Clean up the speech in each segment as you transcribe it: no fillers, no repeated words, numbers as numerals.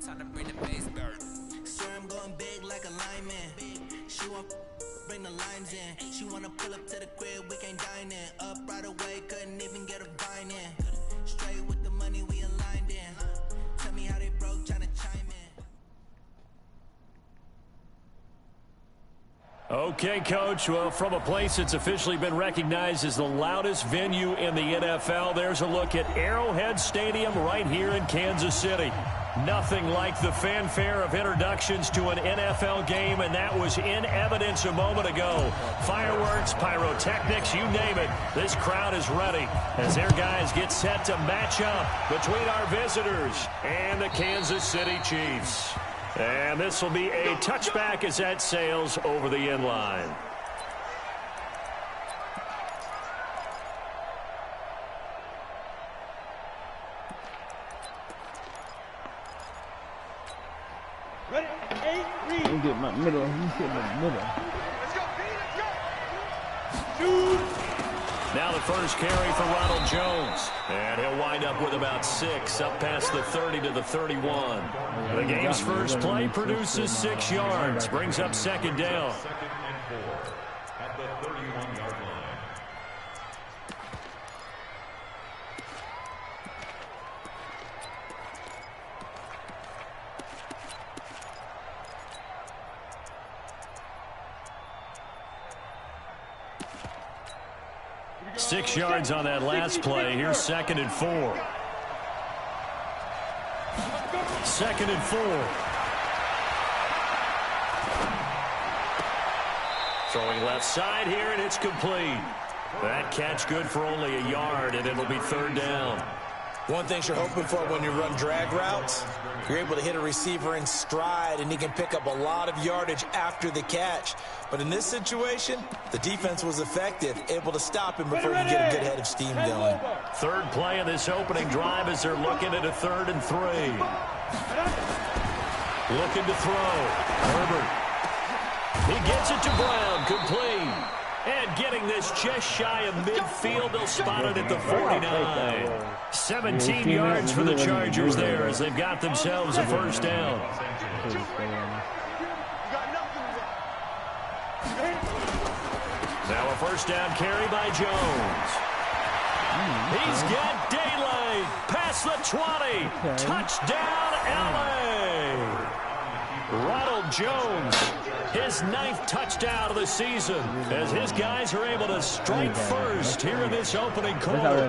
Time to bring the bass burn. Swear I'm going big like a lineman. She want bring the limes in. She wanna pull up to the crib, we can't dine in. Up right away, couldn't even get a vine in. Straight with the money we aligned in. Tell me how they broke, tryna chime in. Okay, Coach. Well, from a place that's officially been recognized as the loudest venue in the NFL, there's a look at Arrowhead Stadium right here in Kansas City. Nothing like the fanfare of introductions to an NFL game, and that was in evidence a moment ago. Fireworks, pyrotechnics, you name it. This crowd is ready as their guys get set to match up between our visitors and the Kansas City Chiefs. And this will be a touchback as that sails over the end line. Ready? 8, read. You get my middle. You get my middle. Let's go, B, let's go. Shoot. Now the first carry for Ronald Jones. And he'll wind up with about 6 up past the 30 to the 31. The game's first play produces 6 yards. Brings up second down. Second and 4 at the 31-yard line. Six yards on that last play. Here's second and 4. Second and 4. Throwing left side here, and it's complete. That catch good for only a yard, and it'll be third down. One thing you're hoping for when you run drag routes, you're able to hit a receiver in stride, and he can pick up a lot of yardage after the catch. But in this situation, the defense was effective, able to stop him before you get a good head of steam going. Third play of this opening drive as they're looking at a 3rd and 3. Looking to throw. Herbert. He gets it to Brown. Complete. And getting this just shy of midfield, they'll spot it at the 49. 17 yards for the Chargers there as they've got themselves a first down. Now a first down carry by Jones. He's got daylight past the 20. Touchdown, LA. Ronald Jones, his 9th touchdown of the season, as his guys are able to strike first here in this opening quarter.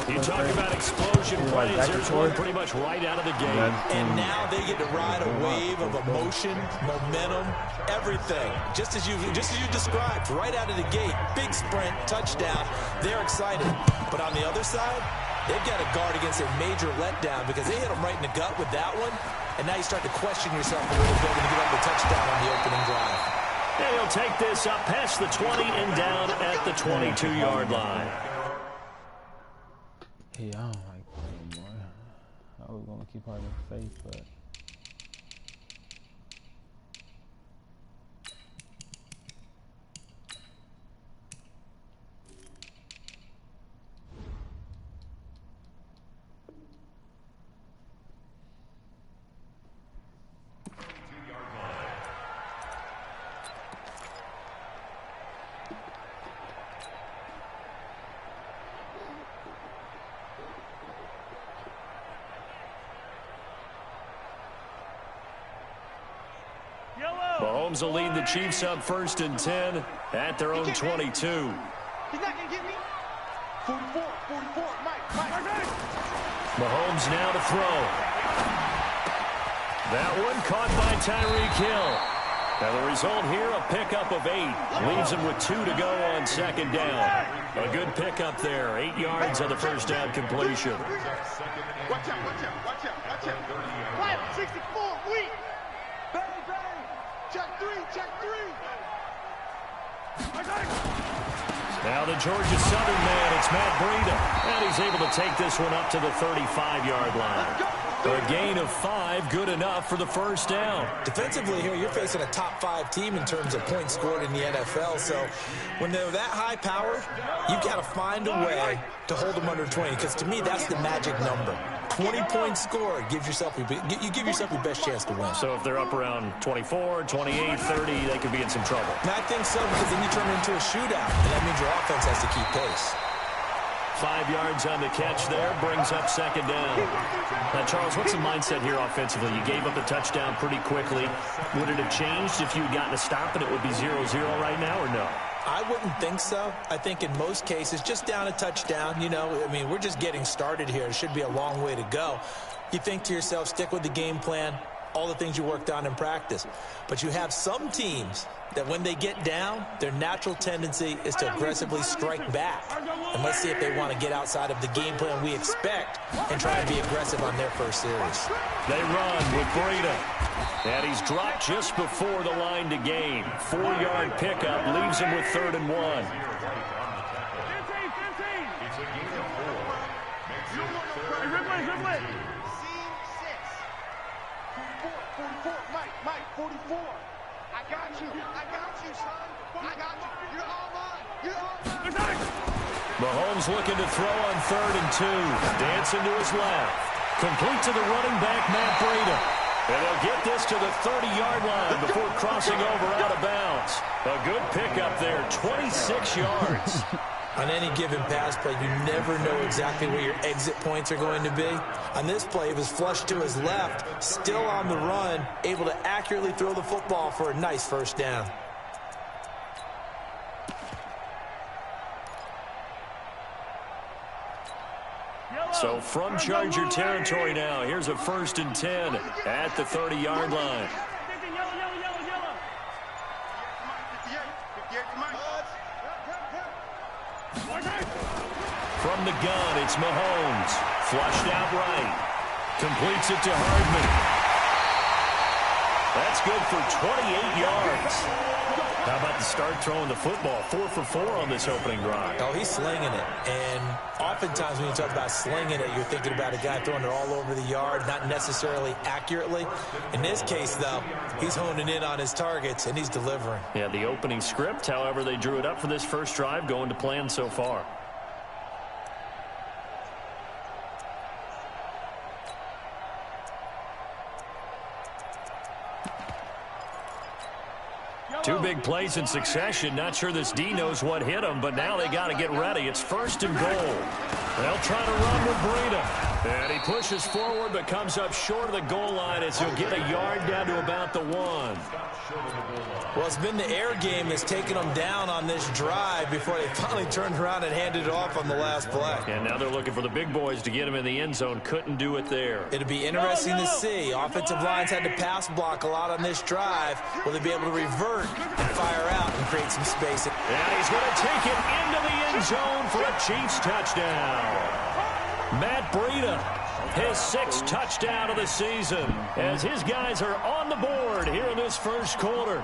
You talk about explosion plays, there's one pretty much right out of the gate. And now they get to ride a wave of emotion, momentum, everything. Just as you described, right out of the gate, big sprint, touchdown. They're excited. But on the other side, they've got to guard against a major letdown because they hit them right in the gut with that one. And now you start to question yourself a little bit when you get up the touchdown on the opening drive. And he'll take this up past the 20 and down at the 22-yard line. Hey, I don't like that, boy. I was going to keep having faith, but... Mahomes will lead the Chiefs up 1st and 10 at their own 22. He's not going to get me. 44, Mike. Mahomes now to throw. That one caught by Tyreek Hill. Now the result here, a pickup of 8. Leaves him with 2 to go on second down. A good pickup there. 8 yards on the first down completion. Watch out. 64, weak. Bang. Check 3. Now the Georgia Southern man, it's Matt Breida. And he's able to take this one up to the 35-yard line. A gain of 5, good enough for the first down. Defensively here, you're facing a top 5 team in terms of points scored in the NFL. So when they're that high powered, you've got to find a way to hold them under 20. Because to me, that's the magic number. 20-point score gives yourself you give yourself your best chance to win. So if they're up around 24, 28, 30, they could be in some trouble. And I think so, because then you turn it into a shootout, and that means your offense has to keep pace. 5 yards on the catch there, brings up second down. Now, Charles, what's the mindset here offensively? You gave up a touchdown pretty quickly. Would it have changed if you had gotten a stop and it would be 0-0 right now, or no? I wouldn't think so. I think in most cases, just down a touchdown, you know, I mean, we're just getting started here. It should be a long way to go. You think to yourself, stick with the game plan, all the things you worked on in practice. But you have some teams that when they get down, their natural tendency is to aggressively strike back. And let's see if they want to get outside of the game plan we expect and try to be aggressive on their first series. They run with Breida. And he's dropped just before the line to gain. 4-yard pickup leaves him with 3rd and 1. Mike, 44. I got you, son. I got you. You're all mine. You're all mine. Mahomes looking to throw on 3rd and 2. Dancing to his left. Complete to the running back, Matt Breida. And they'll get this to the 30-yard line before crossing over out of bounds. A good pickup there, 26 yards. On any given pass play, you never know exactly where your exit points are going to be. On this play, it was flushed to his left, still on the run, able to accurately throw the football for a nice first down. So from Charger territory now, here's a 1st and 10 at the 30-yard line. From the gun, it's Mahomes. Flushed out right. Completes it to Hardman. That's good for 28 yards. How about the start throwing the football? 4 for 4 on this opening drive. Oh, he's slinging it. And oftentimes when you talk about slinging it, you're thinking about a guy throwing it all over the yard, not necessarily accurately. In this case, though, he's honing in on his targets, and he's delivering. Yeah, the opening script, however, they drew it up for this first drive, going to plan so far. Two big plays in succession. Not sure this D knows what hit him, but now they got to get ready. It's 1st and goal. They'll try to run with Breida. And he pushes forward, but comes up short of the goal line as he'll get a yard down to about the 1. Well, it's been the air game that's taken them down on this drive before they finally turned around and handed it off on the last play. And now they're looking for the big boys to get him in the end zone. Couldn't do it there. It'll be interesting to see. Offensive lines had to pass block a lot on this drive. Will they be able to revert and fire out and create some space? And he's going to take it into the end zone for a Chiefs touchdown. Matt Breida, his 6th touchdown of the season, as his guys are on the board here in this first quarter.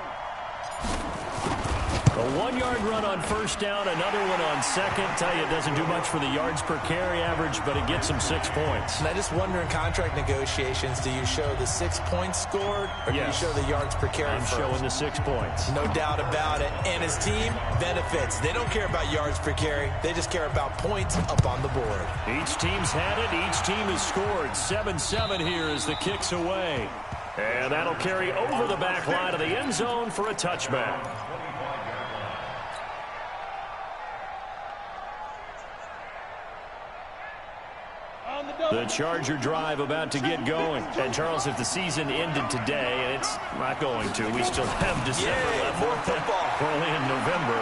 A 1-yard run on 1st down, another one on 2nd. Tell you, it doesn't do much for the yards per carry average, but it gets them 6 points. And I just wonder in contract negotiations, do you show the 6 points scored, or do you show the yards per carry I'm showing the 6 points. No doubt about it. And his team benefits. They don't care about yards per carry. They just care about points up on the board. Each team's had it. Each team has scored. 7-7 here as the kick's away. And that'll carry over the back line of the end zone for a touchback. The Charger drive about to get going. And, Charles, if the season ended today, and it's not going to, we still have December left. More football. We're only in November.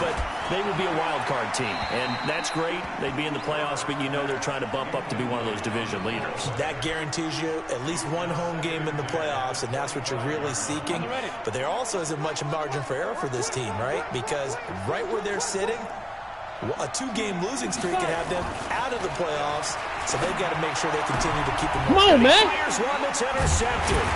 But they would be a wild card team. And that's great. They'd be in the playoffs, but you know they're trying to bump up to be one of those division leaders. That guarantees you at least one home game in the playoffs, and that's what you're really seeking. But there also isn't much margin for error for this team, right? Because right where they're sitting, a 2-game losing streak can have them out of the playoffs, so they've got to make sure they continue to keep them. Come on, man. Here's one that's intercepted.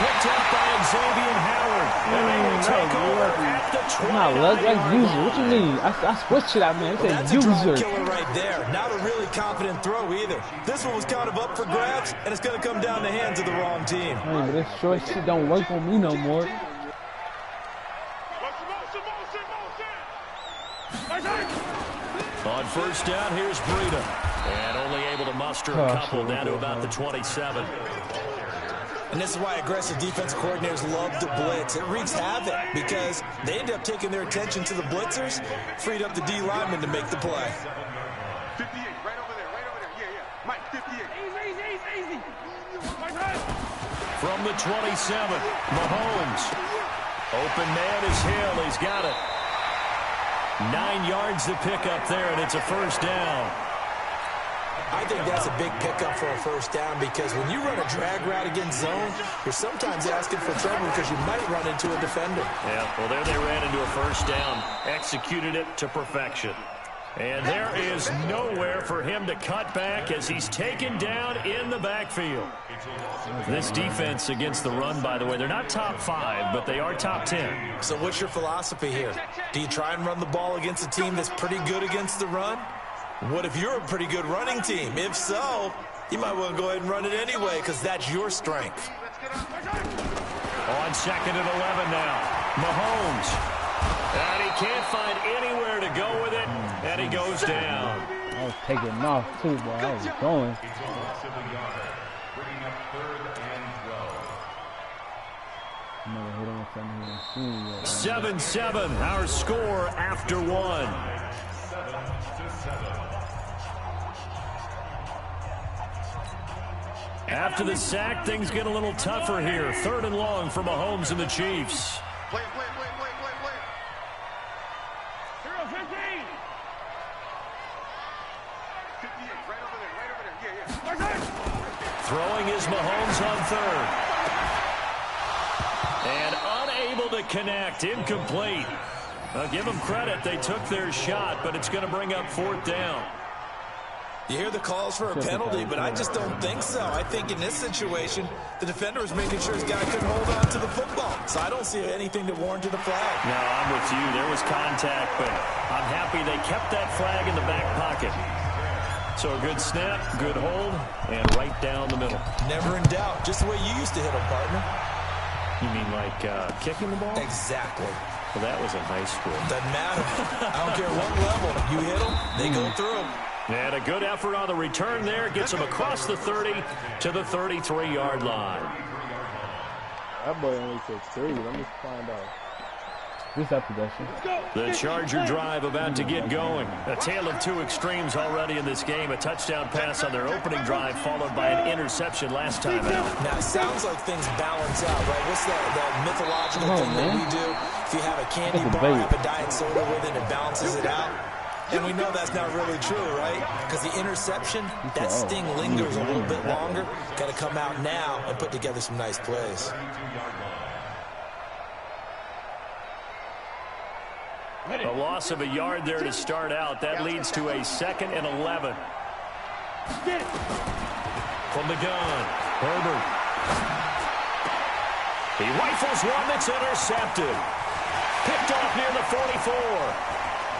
Picked up by Xavier Howard. And they will take over at the 20. Nah, that's user. What you mean? I switched it out, man. It That's said a drop user. killer right there. Not a really confident throw either. This one was kind of up for grabs, and it's going to come down the hands of the wrong team. Man, but this short shit don't work on me no more. On first down, here's Breida. And only able to muster a couple down to about the 27. And this is why aggressive defense coordinators love to blitz. It wreaks havoc because they end up taking their attention to the blitzers, freed up the D lineman to make the play. 58, right over there, right over there. Yeah, yeah. Mike, 58. Easy. From the 27, Mahomes. Open man is Hill. He's got it. 9 yards to pick up there, and it's a first down. I think that's a big pickup for a first down because when you run a drag route against zone, you're sometimes asking for trouble because you might run into a defender. Yeah, well, there they ran into a first down. Executed it to perfection. And there is nowhere for him to cut back as he's taken down in the backfield. This defense against the run, by the way, they're not top 5, but they are top 10. So what's your philosophy here? Do you try and run the ball against a team that's pretty good against the run? What if you're a pretty good running team? If so, you might want to go ahead and run it anyway because that's your strength. On second and 11 now, Mahomes. And he can't find anywhere to go with it, and he goes down. I was taking him off, too, boy. I was going. Bringing up 7-7, our score after 1. 7-7. After the sack, things get a little tougher here. 3rd and long for Mahomes and the Chiefs. Play. 58, right over there. Yeah. Throwing is Mahomes on 3rd. And unable to connect. Incomplete. I'll give them credit. They took their shot, but it's going to bring up 4th down. You hear the calls for a penalty, but I just don't think so. I think in this situation, the defender was making sure his guy couldn't hold on to the football. So I don't see anything that warranted a flag. No, I'm with you. There was contact, but I'm happy they kept that flag in the back pocket. So a good snap, good hold, and right down the middle. Never in doubt. Just the way you used to hit them, partner. You mean like kicking the ball? Exactly. Well, that was in high school. Doesn't matter. I don't care what level. You hit them, they go through. And a good effort on the return there. Gets him across the 30 to the 33-yard line. That boy only took 3. Let me find out. This that possession. The Charger drive about to get going. A tale of 2 extremes already in this game. A touchdown pass on their opening drive followed by an interception last time out. Now, it sounds like things balance out, right? What's that mythological thing that we do? If you have a candy bar, have a diet soda with it, it balances it out. And we know that's not really true, right? Because the interception, that sting lingers a little bit longer. Got to come out now and put together some nice plays. A loss of a yard there to start out. That leads to a 2nd and 11. From the gun, Herbert. He rifles one that's intercepted. Picked off near the 44.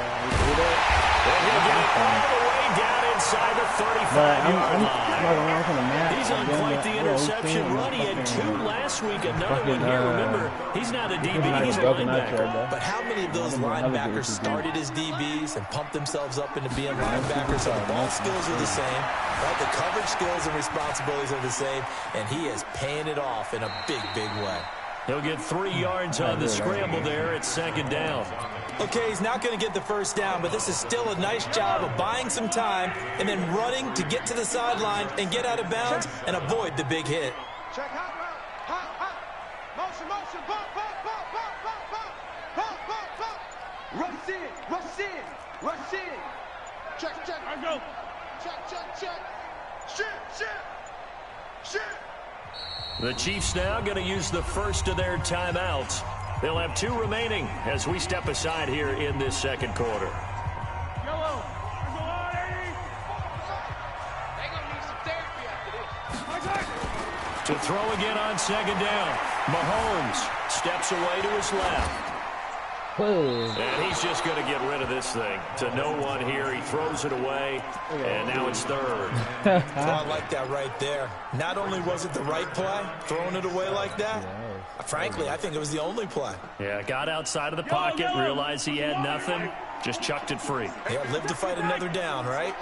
And he'll get it all the way down inside the 35-yard line. He's on quite the interception run. He had 2 last week, another one here. Remember, he's not a DB, he's a linebacker. But how many of those linebackers started as DBs and pumped themselves up into being linebackers? So the ball skills are the same, right? The coverage skills and responsibilities are the same, and he is paying it off in a big, big way. He'll get 3 yards on the scramble there at 2nd down. Okay, he's not going to get the first down, but this is still a nice job of buying some time and then running to get to the sideline and get out of bounds and avoid the big hit. Check hot route. Motion. Bump. Rush in. Check. I go. Check. Shit. The Chiefs now going to use the first of their timeouts. They'll have 2 remaining as we step aside here in this 2nd quarter. Yellow. They gonna need some therapy after this. To throw again on 2nd down. Mahomes steps away to his left. And he's just going to get rid of this thing. To no one here. He throws it away, and now it's 3rd. Oh, I like that right there. Not only was it the right play, throwing it away like that, Frankly, I think it was the only play. Yeah, got outside of the pocket, realized he had nothing, just chucked it free. Yeah, live to fight another down, right?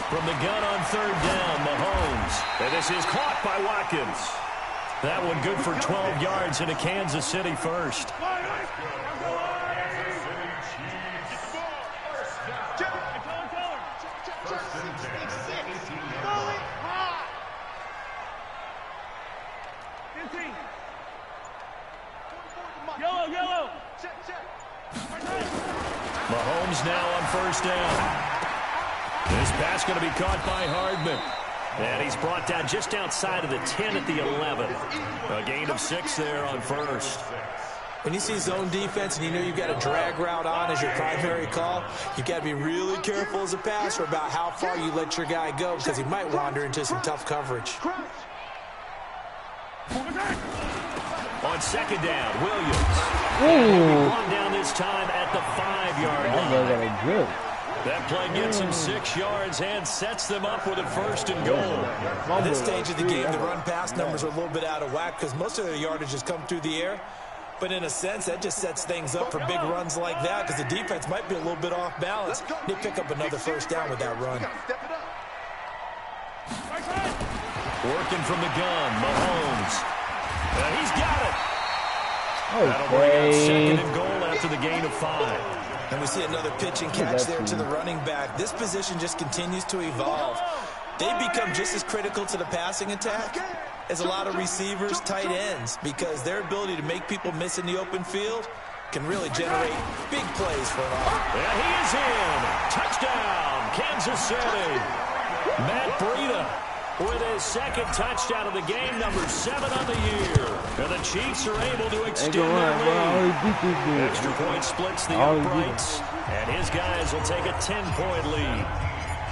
From the gun on third down, Mahomes. And this is caught by Watkins. That one good for 12 yards into Kansas City first. Yellow. Mahomes now on first down. This pass going to be caught by Hardman. And he's brought down just outside of the 10 at the 11. A gain of 6 there on first. When you see zone defense and you know you've got a drag route on as your primary call, you've got to be really careful as a passer about how far you let your guy go because he might wander into some tough coverage. On second down, Williams. One down this time at the 5-yard line. That play gets him 6 yards and sets them up with a first and goal. At this stage of the game, the run-pass numbers are a little bit out of whack because most of their yardage has come through the air. But in a sense, that just sets things up for big runs like that because the defense might be a little bit off balance. They pick up another first down with that run. Working from the gun, Mahomes. He's got it. That'll bring out second and goal after the gain of 5. And we see another pitch and catch there to the running back. This position just continues to evolve. They become just as critical to the passing attack as a lot of receivers, tight ends, because their ability to make people miss in the open field can really generate big plays for an offense. And he is in. Touchdown, Kansas City. Matt Breida with his second touchdown of the game, number 7 on the year. And the Chiefs are able to extend their lead. Extra point splits the uprights, and his guys will take a 10-point lead.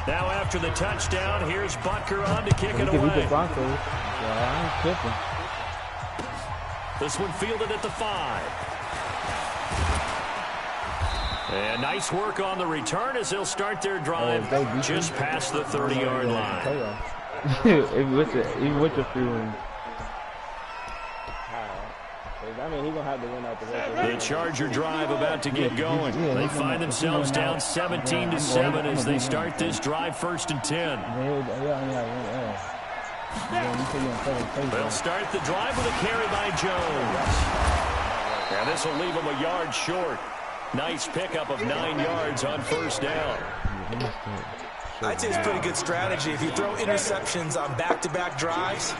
Now after the touchdown, here's Butker on to kick it away. This one fielded at the 5. And nice work on the return as they'll start their drive just past the 30-yard line. Even with the free win. I mean, he's going to have to win out the way. The Charger drive about to get going. They find themselves down 17-7 as they start this drive first and 10. They'll start the drive with a carry by Jones. And this will leave them a yard short. Nice pickup of 9 yards on first down. I'd say it's a pretty good strategy. If you throw interceptions on back-to-back drives,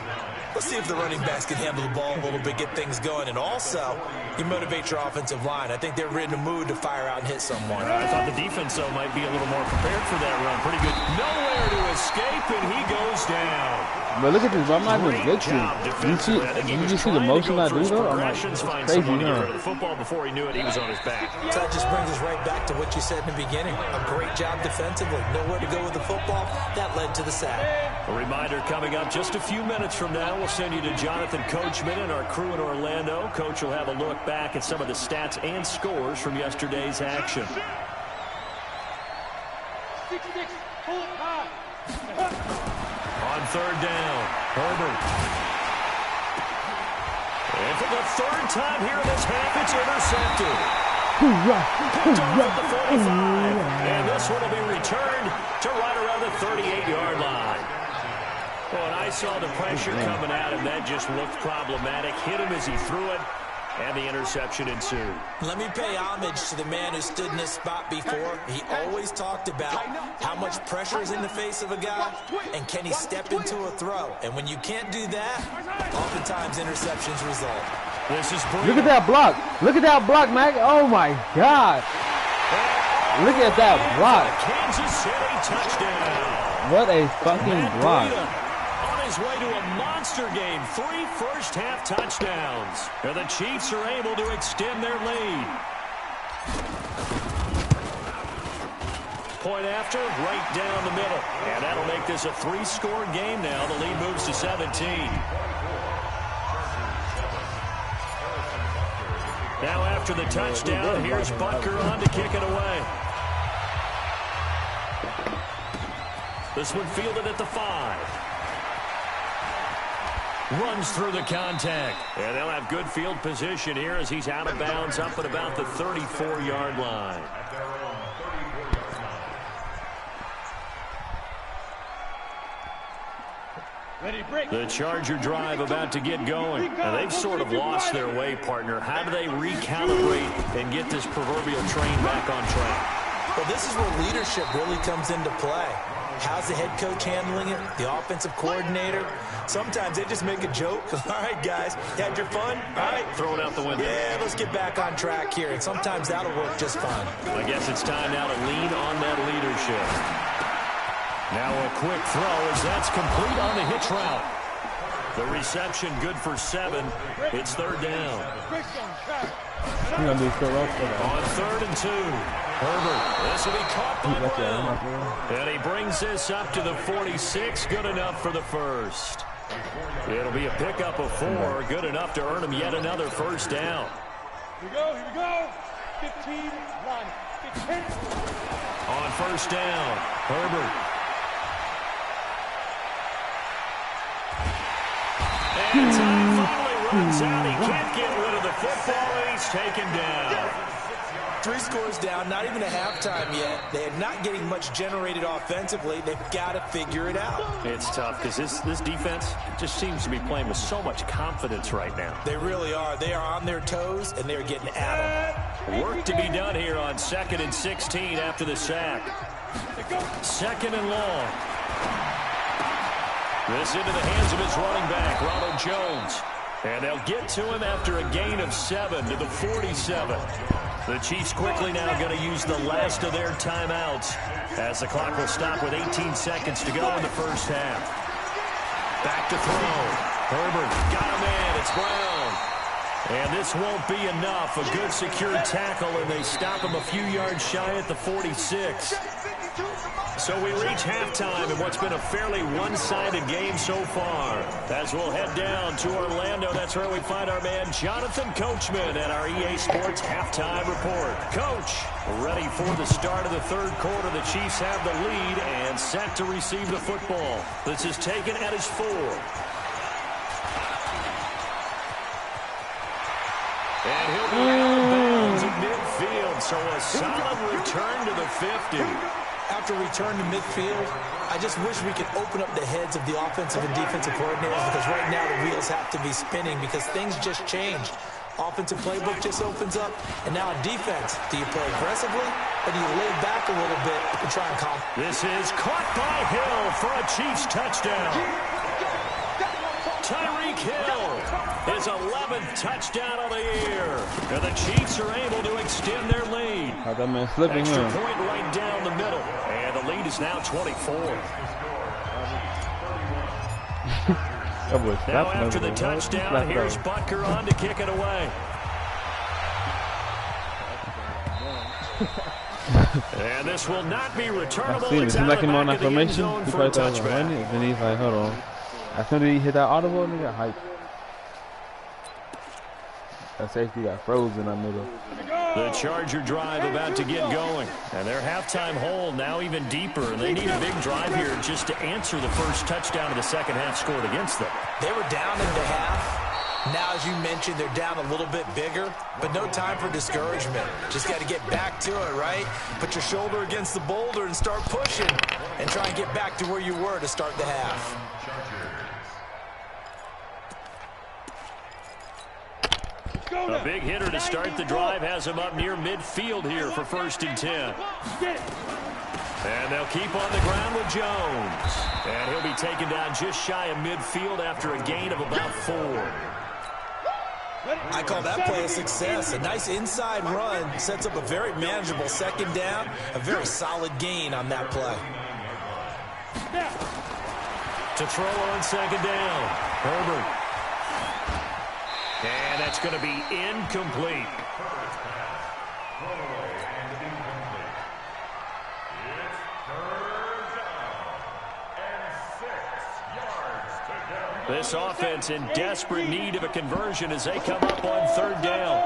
let's see if the running backs can handle the ball a little bit, get things going. And also, you motivate your offensive line. I think they're in a mood to fire out and hit someone. I thought the defense, though, might be a little more prepared for that run. Pretty good. Nowhere to escape, and he goes down. But look at this. I'm not even glitching. You see the motion I do, though? I'm like, it's crazy, the football before he knew it, he was on his back. So that just brings us right back to what you said in the beginning. A great job defensively. Nowhere to go with the football. That led to the sack. A reminder coming up just a few minutes from now. We'll send you to Jonathan Coachman and our crew in Orlando. Coach will have a look back at some of the stats and scores from yesterday's action. On third down, Herbert. And for the third time here in this half, it's intercepted. Picked off at the 45. And this one will be returned to right around the 38-yard line. Well, and I saw the pressure coming at him. That just looked problematic. Hit him as he threw it, and the interception ensued. Let me pay homage to the man who stood in this spot before. He always talked about how much pressure is in the face of a guy, and can he step into a throw. And when you can't do that, oftentimes interceptions result. This is Breida. Look at that block. Look at that block, Mac. Oh, my God. Look at that block. Kansas City touchdown. What a fucking block. On his way to a monster game. 3 first-half touchdowns. And the Chiefs are able to extend their lead. Point after, right down the middle. And that'll make this a 3-score game now. The lead moves to 17. Now after the touchdown, here's Butker on to kick it away. This one fielded at the 5. runs through the contact. And they'll have good field position here as he's out of bounds up at about the 34-yard line. The Charger drive about to get going. Now, they've sort of lost their way, partner. How do they recalibrate and get this proverbial train back on track? Well, this is where leadership really comes into play. How's the head coach handling it? The offensive coordinator? Sometimes they just make a joke. All right, guys, you had your fun? All right. Throw it out the window. Yeah, let's get back on track here. And sometimes that'll work just fine. I guess it's time now to lean on that leadership. Now a quick throw as that's complete on the hitch route. The reception good for 7. It's third down. On 3rd and 2. Herbert, this will be caught by Brown. And he brings this up to the 46. Good enough for the first. It'll be a pickup of 4. Good enough to earn him yet another first down. Here we go. 15, 1, 15. On first down, Herbert. And time finally runs out. He can't get rid of the football, and he's taken down. 3 scores down, not even a halftime yet. They are not getting much generated offensively. They've got to figure it out. It's tough because this defense just seems to be playing with so much confidence right now. They really are. They are on their toes, and they're getting at them. Work to be done here on 2nd and 16 after the sack. 2nd and long. This into the hands of his running back, Ronald Jones. And they'll get to him after a gain of 7 to the 47. The Chiefs quickly now going to use the last of their timeouts as the clock will stop with 18 seconds to go in the first half. Back to throw. Herbert got him in. It's Brown. And this won't be enough. A good secure tackle, and they stop him a few yards shy at the 46. So we reach halftime in what's been a fairly one-sided game so far. As we'll head down to Orlando, that's where we find our man Jonathan Coachman at our EA Sports Halftime Report. Coach, ready for the start of the third quarter. The Chiefs have the lead and set to receive the football. This is taken at his 4. And he'll be out of bounds at midfield, so a solid return to the 50. After return to midfield, I just wish we could open up the heads of the offensive and defensive coordinators, because right now the wheels have to be spinning because things just changed. Offensive playbook just opens up, and now on defense, do you play aggressively or do you lay back a little bit and try and calm? This is caught by Hill for a Chiefs touchdown. Tyreek Hill, his 11th touchdown of the year. And the Chiefs are able to extend their lead. Extra point right down the middle. And the lead is now 24. Now after the touchdown, here's Butker on to kick it away. And this will not be returnable. It's out of the back of the end zone for a touchback. Then he's like, hold on. As soon as he hit that audible, he got hyped. That safety got frozen in the middle. The Charger drive about to get going. And their halftime hole now even deeper. And they need a big drive here just to answer the first touchdown of the second half scored against them. They were down in the half. Now, as you mentioned, they're down a little bit bigger, but no time for discouragement. Just got to get back to it, right? Put your shoulder against the boulder and start pushing and try and get back to where you were to start the half. A big hitter to start the drive has him up near midfield here for 1st and 10. And they'll keep on the ground with Jones. And he'll be taken down just shy of midfield after a gain of about 4. I call that play a success. A nice inside run sets up a very manageable second down. A very solid gain on that play. To throw on second down, Herbert. And that's going to be incomplete. This offense in desperate need of a conversion as they come up on 3rd down.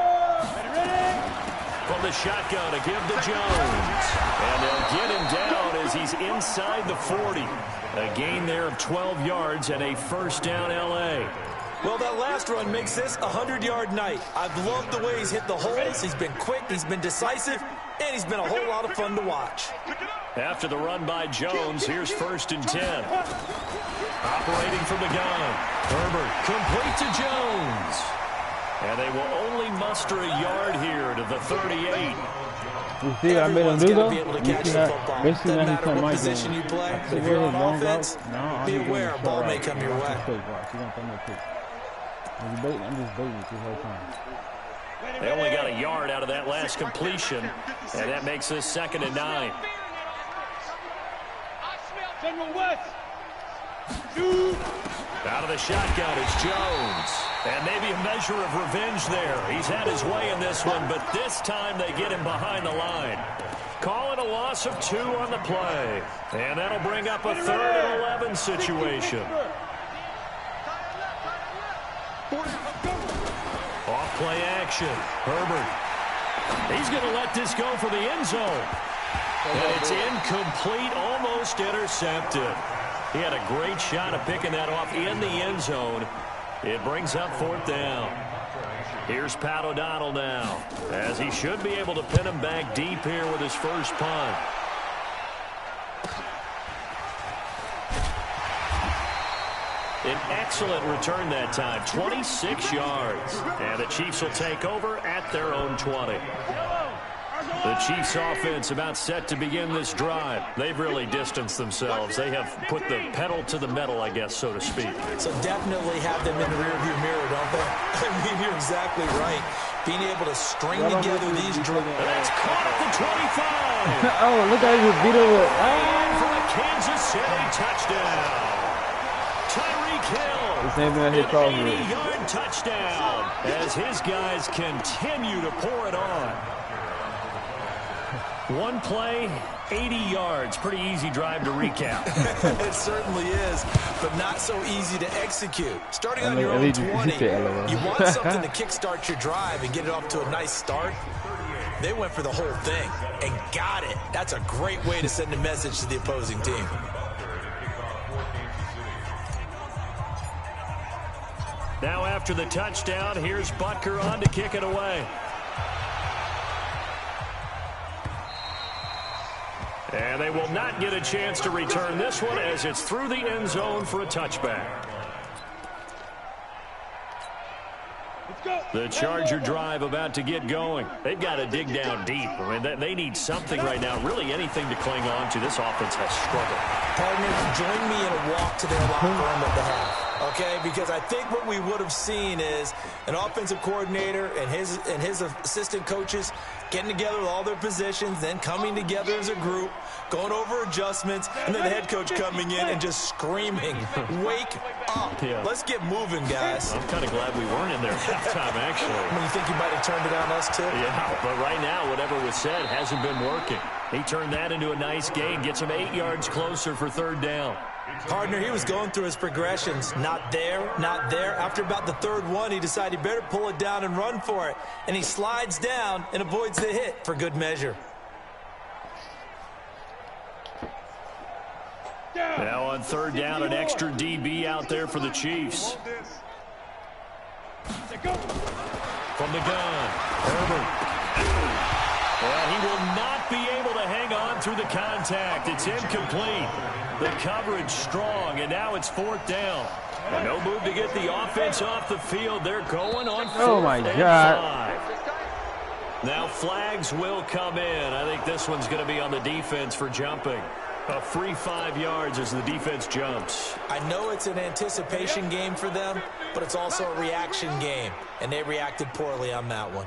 From the shotgun to give to Jones. And they'll get him down as he's inside the 40. A gain there of 12 yards and a 1st down L.A. Well, that last run makes this a 100-yard night. I've loved the way he's hit the holes. He's been quick, he's been decisive, and he's been a whole lot of fun to watch. After the run by Jones, here's 1st and 10. Operating from the gun. Herbert complete to Jones. And they will only muster a yard here to the 38. You see what I made him do, though? You see that? Basically, doesn't now he's matter playing what my position game. you play. I If said, you're where's on his long offense, route? No, be he's getting aware a short ball may route. come your Watch way. his pick, watch. He's gonna throw me a pick. I'm just baiting this whole time. They only got a yard out of that last completion, and that makes this 2nd and 9. General West. Out of the shotgun is Jones. And maybe a measure of revenge there. He's had his way in this one, but this time they get him behind the line. Call it a loss of 2 on the play. And that'll bring up a 3rd and 11 situation. Off play action. Herbert. He's going to let this go for the end zone. And it's incomplete, almost intercepted. He had a great shot at picking that off in the end zone. It brings up 4th down. Here's Pat O'Donnell now, as he should be able to pin him back deep here with his first punt. An excellent return that time, 26 yards. And the Chiefs will take over at their own 20. The Chiefs offense about set to begin this drive. They've really distanced themselves. They have put the pedal to the metal, I guess, so to speak. So definitely have them in the rearview mirror, don't they? I mean, you're exactly right. Being able to string together these drives. That's caught at the 25. Oh, look at you beat him with. And for a Kansas City touchdown. Tyreek Hill. The same thing I hit calls An with. 80-yard touchdown as his guys continue to pour it on. One play, 80 yards. Pretty easy drive to recap. It certainly is, but not so easy to execute. Starting on your own 20, you want something to kickstart your drive and get it off to a nice start. They went for the whole thing and got it. That's a great way to send a message to the opposing team. Now after the touchdown, here's Butker on to kick it away. And they will not get a chance to return this one as it's through the end zone for a touchback. The Charger drive about to get going. They've got to dig down deep. I mean, they need something right now, really anything to cling on to. This offense has struggled. Partner, join me in a walk to their locker room at the half. Okay, because I think what we would have seen is an offensive coordinator and his assistant coaches getting together with all their positions, then coming together as a group, going over adjustments, and then the head coach coming in and just screaming, "Wake up! Yeah. Let's get moving, guys." I'm kind of glad we weren't in there at halftime, actually. I mean, you think you might have turned it on us too? Yeah, but right now, whatever was said hasn't been working. He turned that into a nice gain, gets him 8 yards closer for 3rd down. Partner, he was going through his progressions. Not there, not there. After about the 3rd one, he decided he better pull it down and run for it. And he slides down and avoids the hit for good measure. Now on 3rd down, an extra DB out there for the Chiefs. From the gun, Herbert. Well, he will not be able to hang on through the contact. It's incomplete. The coverage strong, and now it's 4th down. No move to get the offense off the field. They're going on 4th and 5. Now flags will come in. I think this one's going to be on the defense for jumping. A free 5 yards as the defense jumps. I know it's an anticipation game for them, but it's also a reaction game, and they reacted poorly on that one.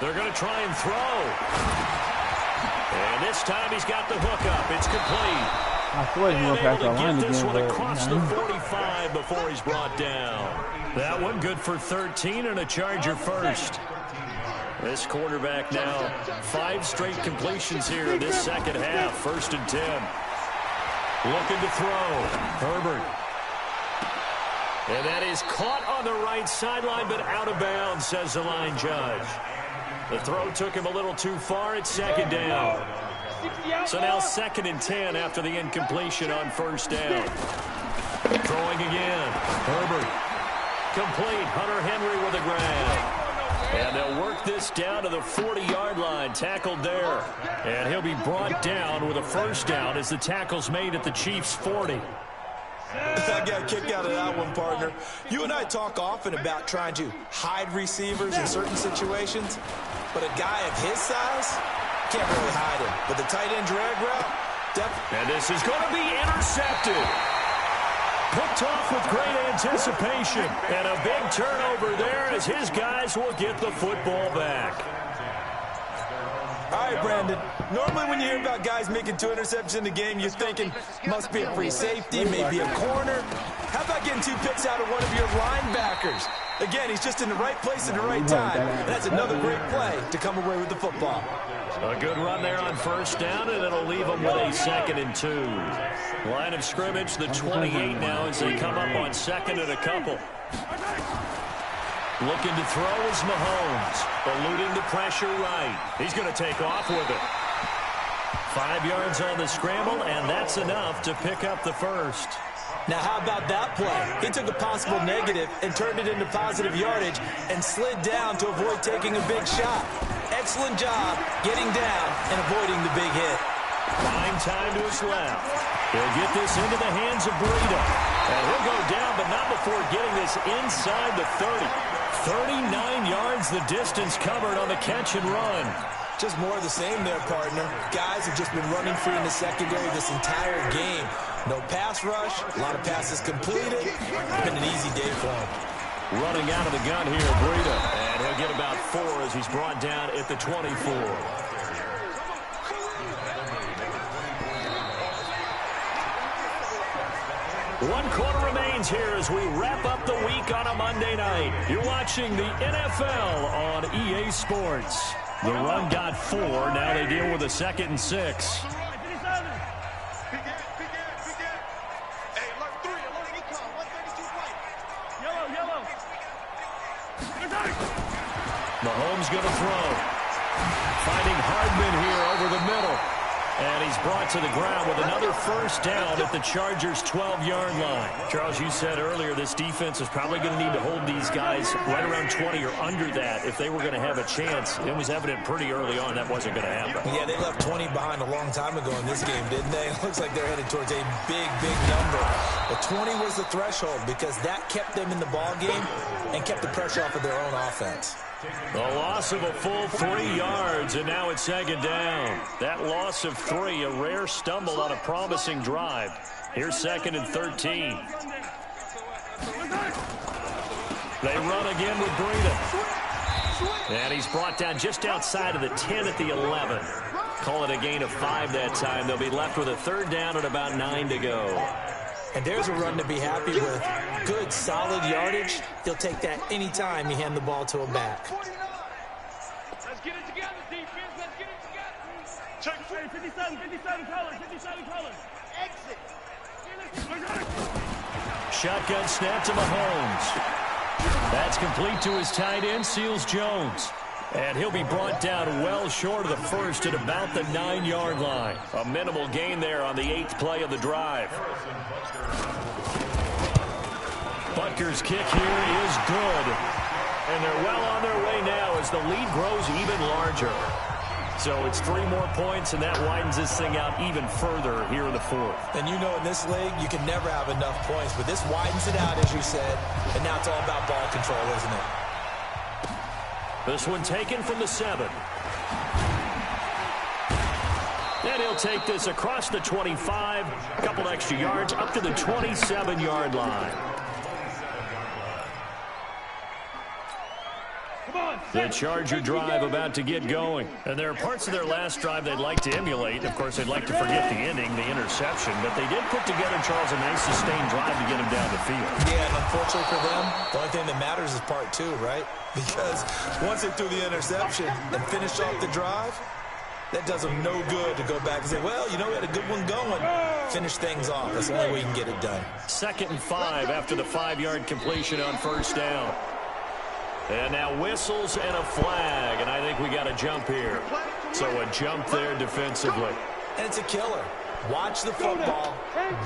They're going to try and throw. And this time he's got the hook up. It's complete. I thought he went past the line Get this again, one but across the 45 before he's brought down. That one good for 13 and a Charger first. This quarterback now 5 straight completions here in this 2nd half. 1st and 10. Looking to throw. Herbert. And that is caught on the right sideline, but out of bounds, says the line judge. The throw took him a little too far. It's 2nd down. So now 2nd and 10 after the incompletion on 1st down. Throwing again. Herbert. Complete. Hunter Henry with a grab. And they'll work this down to the 40-yard line. Tackled there. And he'll be brought down with a first down as the tackle's made at the Chiefs' 40. I got a kick out of that one, partner. You and I talk often about trying to hide receivers in certain situations, but a guy of his size can't really hide him. But the tight end drag route, definitely. And this is going to be intercepted. Picked off with great anticipation. And a big turnover there as his guys will get the football back. All right, Brandon. Normally when you hear about guys making 2 interceptions in the game, you're thinking must be a free safety, maybe a corner. How about getting 2 picks out of one of your linebackers? Again, he's just in the right place at the right time. And that's another great play to come away with the football. A good run there on first down, and it'll leave them with a 2nd and 2. Line of scrimmage, the 28 now as they come up on 2nd and a couple. Looking to throw is Mahomes, eluding the pressure right. He's going to take off with it. 5 yards on the scramble, and that's enough to pick up the first. Now, how about that play? He took a possible negative and turned it into positive yardage and slid down to avoid taking a big shot. Excellent job getting down and avoiding the big hit. Fine time to his left. He'll get this into the hands of Breida. And he'll go down, but not before getting this inside the 30. 39 yards the distance covered on the catch and run. Just more of the same there, partner. Guys have just been running free in the secondary this entire game. No pass rush, a lot of passes completed. It's been an easy day for him. Running out of the gun here, Breida. And he'll get about 4 as he's brought down at the 24. 1 quarter remains here as we wrap up the week on a Monday night. You're watching the NFL on EA Sports. The run got 4. Now they deal with a 2nd and 6. Mahomes going to throw. Finding Hardman here over the middle. And he's brought to the ground with another first down at the Chargers' 12-yard line. Charles, you said earlier this defense is probably going to need to hold these guys right around 20 or under that if they were going to have a chance. It was evident pretty early on that wasn't going to happen. Yeah, they left 20 behind a long time ago in this game, didn't they? It looks like they're headed towards a big, big number. But 20 was the threshold because that kept them in the ball game and kept the pressure off of their own offense. A loss of a full 3 yards, and now it's 2nd down. That loss of 3, a rare stumble on a promising drive. Here's 2nd and 13. They run again with Breida. And he's brought down just outside of the 10 at the 11. Call it a gain of 5 that time. They'll be left with a 3rd down and about 9 to go. And there's a run to be happy with. Good, solid yardage. He'll take that any time you hand the ball to a back. Let's get it together, defense. Let's get it together. Check 57 colors. Exit. Shotgun snap to Mahomes. That's complete to his tight end, Seals Jones. And he'll be brought down well short of the first at about the 9-yard line. A minimal gain there on the 8th play of the drive. Butker's kick here is good. And they're well on their way now as the lead grows even larger. So it's 3 more points, and that widens this thing out even further here in the 4th. And you know in this league, you can never have enough points. But this widens it out, as you said. And now it's all about ball control, isn't it? This one taken from the 7. And he'll take this across the 25, a couple extra yards, up to the 27-yard line. The Charger drive about to get going. And there are parts of their last drive they'd like to emulate. Of course, they'd like to forget the ending, the interception. But they did put together, Charles, a nice sustained drive to get them down the field. Yeah, and unfortunately for them, the only thing that matters is part 2, right? Because once they threw the interception and finished off the drive, that does them no good to go back and say, well, you know, we had a good one going. Finish things off. That's the only way you can get it done. 2nd and 5 after the 5-yard completion on first down. And now whistles and a flag, and I think we got a jump here. So a jump there defensively. And it's a killer. Watch the football.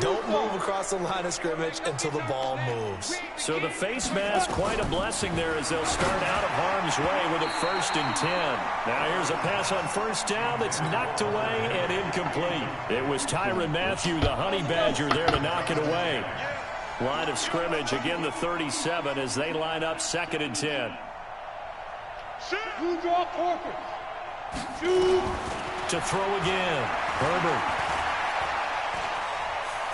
Don't move across the line of scrimmage until the ball moves. So the face mask, quite a blessing there as they'll start out of harm's way with a 1st and 10. Now here's a pass on 1st down that's knocked away and incomplete. It was Tyrann Mathieu, the Honey Badger, there to knock it away. Line of scrimmage, again the 37 as they line up 2nd and 10. You draw corker. To throw again. Herbert.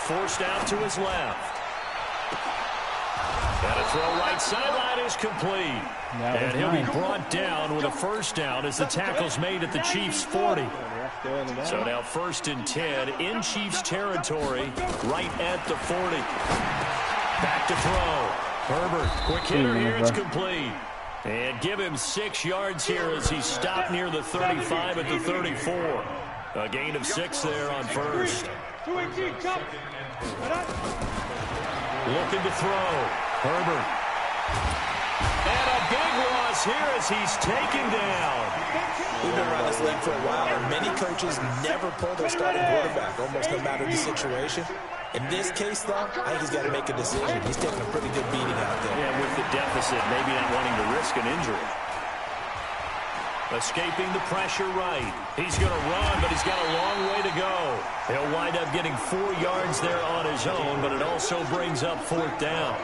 Forced out to his left. And a throw right sideline is complete. And he'll be brought down with a 1st down as the tackle's made at the Chiefs' 40. So now 1st and 10 in Chiefs territory right at the 40. Back to throw. Herbert, quick hitter here, it's complete. And give him 6 yards here as he's stopped near the 35 at the 34. A gain of 6 there on 1st. Looking to throw. Herbert. And a big loss here as he's taken down. We've been around this league for a while, and many coaches never pull their starting quarterback, almost no matter the situation. In this case, though, I think he's got to make a decision. He's taking a pretty good beating out there. Yeah, with the deficit, maybe not wanting to risk an injury. Escaping the pressure right. He's going to run, but he's got a long way to go. He'll wind up getting 4 yards there on his own, but it also brings up 4th down.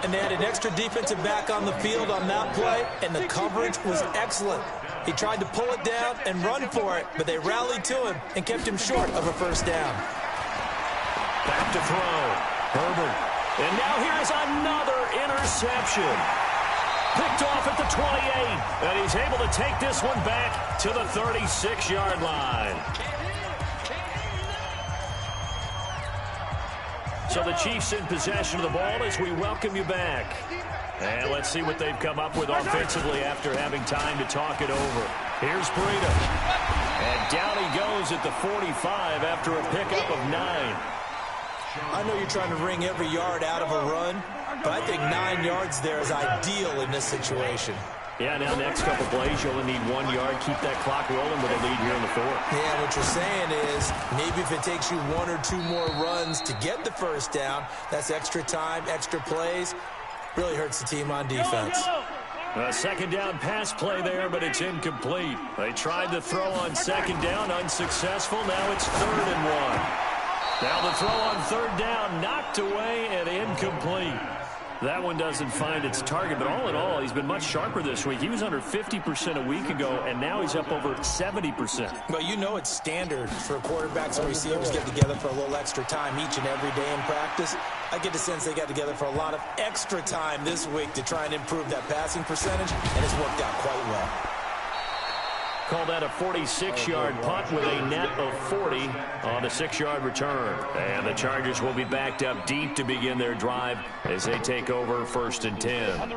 And they had an extra defensive back on the field on that play, and the coverage was excellent. He tried to pull it down and run for it, but they rallied to him and kept him short of a 1st down. Back to throw. Herbert. And now here's another interception. Picked off at the 28. And he's able to take this one back to the 36-yard line. So the Chiefs in possession of the ball as we welcome you back. And let's see what they've come up with offensively after having time to talk it over. Here's Breida. And down he goes at the 45 after a pickup of 9. I know you're trying to wring every yard out of a run, but I think 9 yards there is ideal in this situation. Yeah, now next couple plays, you only need 1 yard. Keep that clock rolling with a lead here in the 4th. Yeah, what you're saying is maybe if it takes you 1 or 2 more runs to get the 1st down, that's extra time, extra plays. Really hurts the team on defense. A 2nd down pass play there, but it's incomplete. They tried to throw on 2nd down, unsuccessful. Now it's 3rd and 1. Now the throw on 3rd down, knocked away and incomplete. That one doesn't find its target, but all in all, he's been much sharper this week. He was under 50% a week ago, and now he's up over 70%. Well, you know it's standard for quarterbacks and receivers get together for a little extra time each and every day in practice. I get the sense they got together for a lot of extra time this week to try and improve that passing percentage, and it's worked out quite well. Call that a 46-yard punt with a net of 40 on a 6-yard return. And the Chargers will be backed up deep to begin their drive as they take over 1st and 10.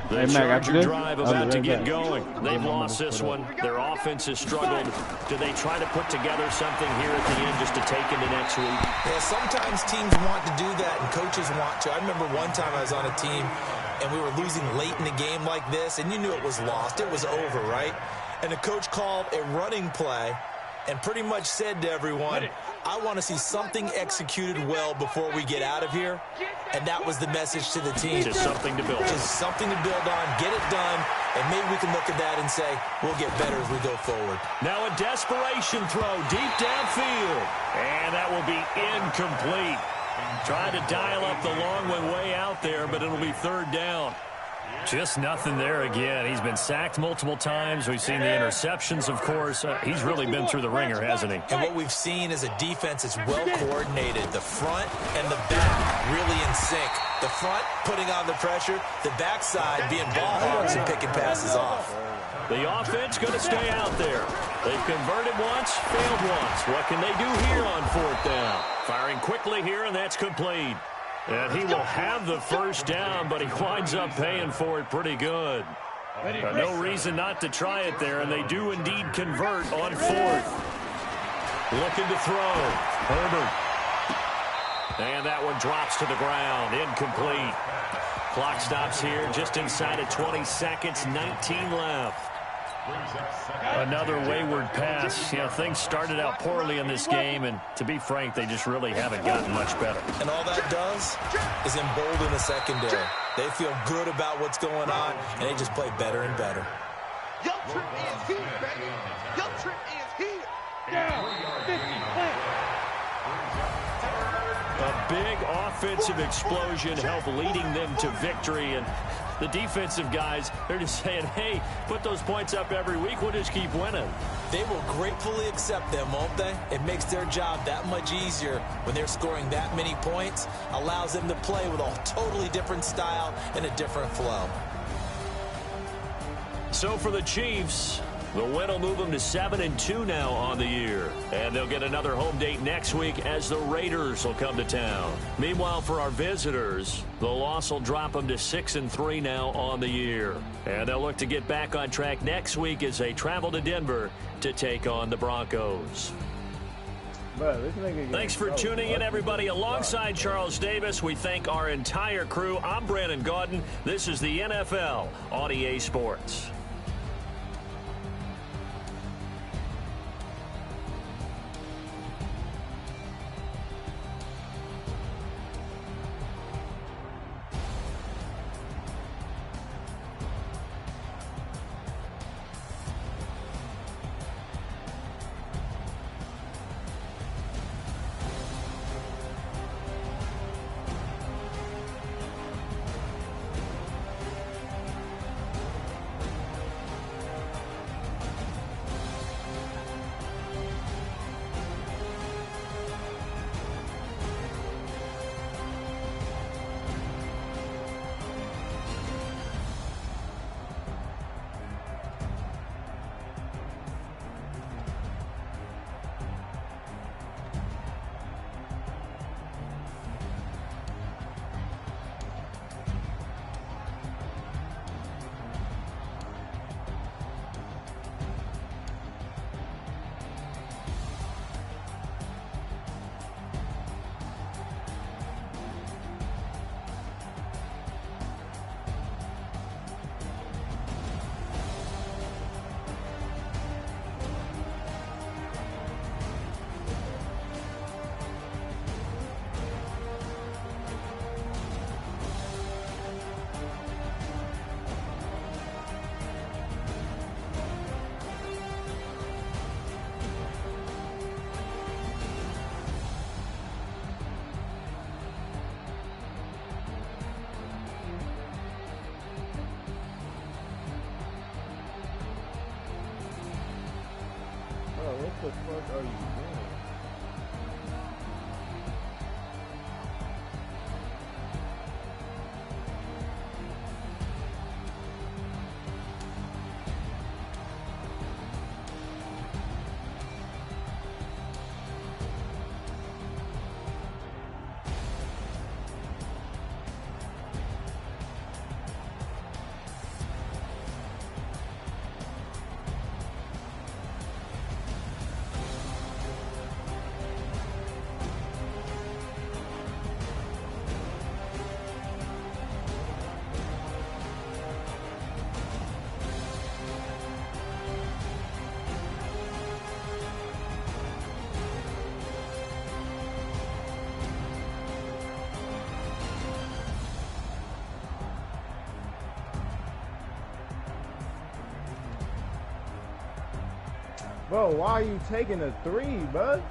The Charger drive about to get going. They've lost this one. Their offense has struggled. Do they try to put together something here at the end just to take into next week? Yeah, sometimes teams want to do that and coaches want to. I remember one time I was on a team and we were losing late in the game like this, and you knew it was lost. It was over, right? And the coach called a running play and pretty much said to everyone, I want to see something executed well before we get out of here. And that was the message to the team. Just something to build on. Just something to build on, get it done, and maybe we can look at that and say, we'll get better as we go forward. Now a desperation throw deep downfield. And that will be incomplete. Trying to dial up the long one way out there, but it'll be 3rd down. Just nothing there again. He's been sacked multiple times. We've seen the interceptions, of course. He's really been through the ringer, hasn't he? And what we've seen is a defense that's well coordinated. The front and the back really in sync. The front putting on the pressure. The backside being ball hogs and picking passes off. The offense going to stay out there. They've converted once, failed once. What can they do here on 4th down? Firing quickly here, and that's complete. And he will have the 1st down, but he winds up paying for it pretty good. No reason not to try it there, and they do indeed convert on 4th. Looking to throw. Herbert. And that one drops to the ground. Incomplete. Clock stops here just inside of 20 seconds. 19 left. Another wayward pass. You know, things started out poorly in this game, and to be frank, they just really haven't gotten much better. And all that does is embolden the secondary. They feel good about what's going on, and they just play better and better. Your trip is here, baby. Your trip is here. Down, 50, A big offensive explosion helped leading them to victory, and the defensive guys, they're just saying, hey, put those points up every week, we'll just keep winning. They will gratefully accept them, won't they? It makes their job that much easier when they're scoring that many points, allows them to play with a totally different style and a different flow. So for the Chiefs, the win will move them to 7-2 now on the year. And they'll get another home date next week as the Raiders will come to town. Meanwhile, for our visitors, the loss will drop them to 6-3 now on the year. And they'll look to get back on track next week as they travel to Denver to take on the Broncos. Thanks for tuning in, everybody. Alongside Charles Davis, we thank our entire crew. I'm Brandon Gaudin. This is the NFL on EA Sports. What the fuck are you doing? Bro, why are you taking a three, bud?